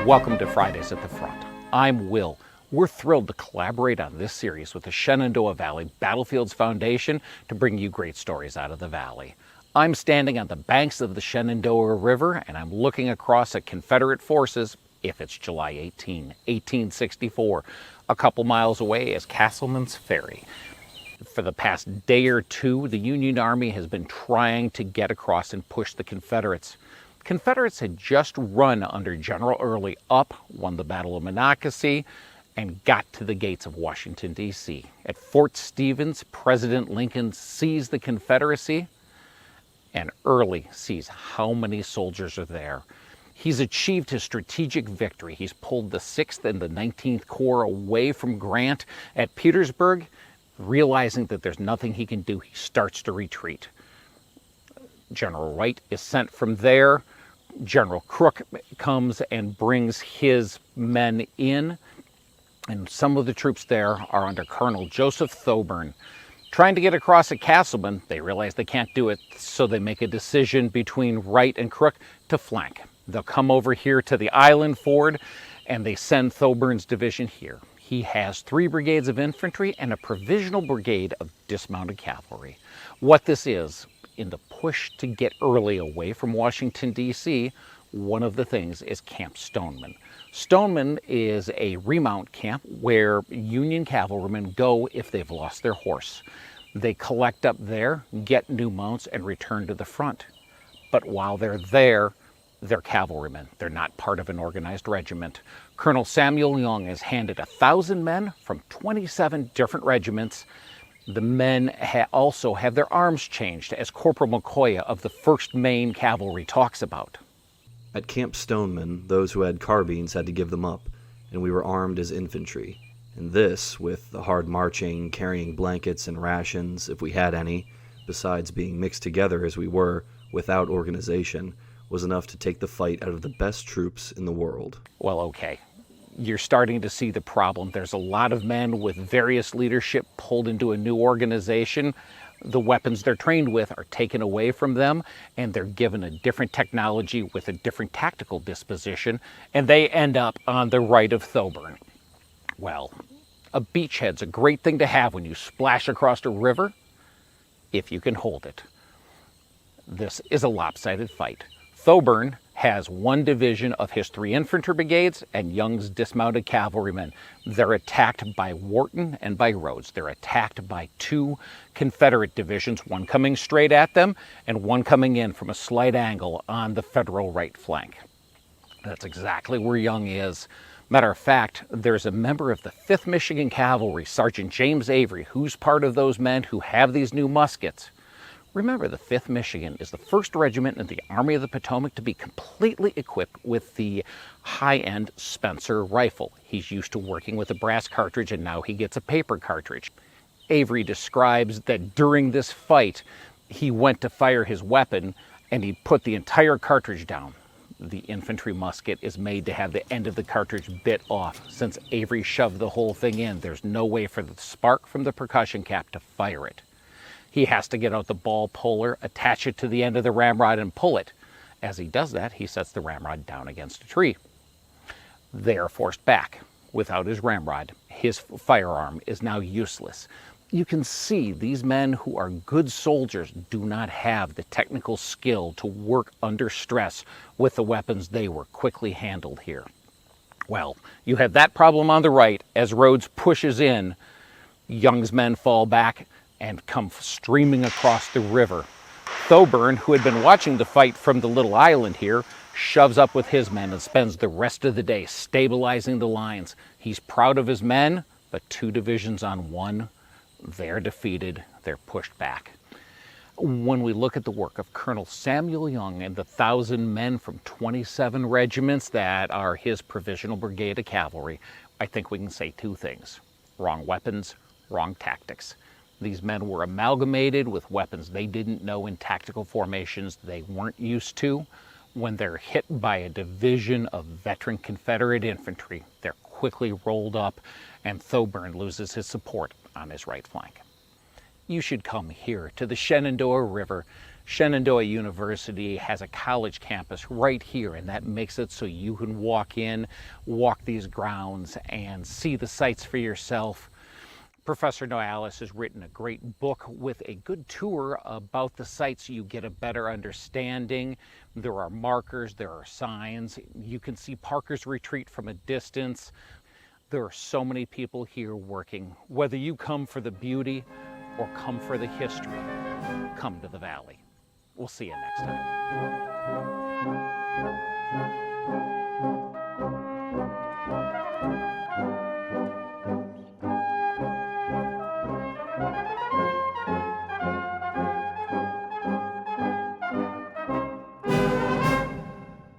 Welcome to Fridays at the Front. I'm Will. We're thrilled to collaborate on this series with the Shenandoah Valley Battlefields Foundation to bring you great stories out of the valley. I'm standing on the banks of the Shenandoah River, and I'm looking across at Confederate forces, if it's July 18, 1864. A couple miles away is Castleman's Ferry. For the past day or two, the Union Army has been trying to get across and push the Confederates. Confederates had just run under General Early up, won the Battle of Monocacy, and got to the gates of Washington, D.C. At Fort Stevens, President Lincoln sees the Confederacy, and Early sees how many soldiers are there. He's achieved his strategic victory. He's pulled the 6th and the 19th Corps away from Grant at Petersburg. Realizing that there's nothing he can do, he starts to retreat. General Wright is sent from there. General Crook comes and brings his men in, and some of the troops there are under Colonel Joseph Thoburn. Trying to get across at Castleman, they realize they can't do it, so they make a decision between Wright and Crook to flank. They'll come over here to the Island Ford, and they send Thoburn's division here. He has 3 brigades of infantry and a provisional brigade of dismounted cavalry. What this is, in the push to get Early away from Washington, D.C., one of the things is Camp Stoneman. Stoneman is a remount camp where Union cavalrymen go if they've lost their horse. They collect up there, get new mounts, and return to the front. But while they're there, they're cavalrymen. They're not part of an organized regiment. Colonel Samuel Young is handed 1,000 men from 27 different regiments. The men also have their arms changed, as Corporal McCoy of the 1st Maine Cavalry talks about. At Camp Stoneman, those who had carbines had to give them up, and we were armed as infantry. And this, with the hard marching, carrying blankets and rations, if we had any, besides being mixed together as we were, without organization, was enough to take the fight out of the best troops in the world. Well, okay. You're starting to see the problem. There's a lot of men with various leadership pulled into a new organization. The weapons they're trained with are taken away from them, and they're given a different technology with a different tactical disposition, and they end up on the right of Thoburn. Well, a beachhead's a great thing to have when you splash across a river, if you can hold it. This is a lopsided fight. Thoburn has 1 division of his 3 infantry brigades and Young's dismounted cavalrymen. They're attacked by Wharton and by Rhodes. They're attacked by 2 Confederate divisions, one coming straight at them and one coming in from a slight angle on the Federal right flank. That's exactly where Young is. Matter of fact, there's a member of the 5th Michigan Cavalry, Sergeant James Avery, who's part of those men who have these new muskets. Remember, the 5th Michigan is the 1st regiment in the Army of the Potomac to be completely equipped with the high-end Spencer rifle. He's used to working with a brass cartridge, and now he gets a paper cartridge. Avery describes that during this fight, he went to fire his weapon, and he put the entire cartridge down. The infantry musket is made to have the end of the cartridge bit off. Since Avery shoved the whole thing in, there's no way for the spark from the percussion cap to fire it. He has to get out the ball puller, attach it to the end of the ramrod, and pull it. As he does that, he sets the ramrod down against a tree. They are forced back. Without his ramrod, his firearm is now useless. You can see these men who are good soldiers do not have the technical skill to work under stress with the weapons they were quickly handled here. Well, you have that problem on the right. As Rhodes pushes in, Young's men fall back and come streaming across the river. Thoburn, who had been watching the fight from the little island here, shoves up with his men and spends the rest of the day stabilizing the lines. He's proud of his men, but 2 divisions on 1, they're defeated, they're pushed back. When we look at the work of Colonel Samuel Young and the 1,000 men from 27 regiments that are his provisional brigade of cavalry, I think we can say 2 things. Wrong weapons, wrong tactics. These men were amalgamated with weapons they didn't know in tactical formations they weren't used to. When they're hit by a division of veteran Confederate infantry, they're quickly rolled up, and Thoburn loses his support on his right flank. you should come here to the Shenandoah River. Shenandoah University has a college campus right here, and that makes it so you can walk in, walk these grounds, and see the sights for yourself. Professor Noailles has written a great book with a good tour about the sites so you get a better understanding. There are markers, there are signs. You can see Parker's Retreat from a distance. There are so many people here working. Whether you come for the beauty or come for the history, come to the Valley. We'll see you next time.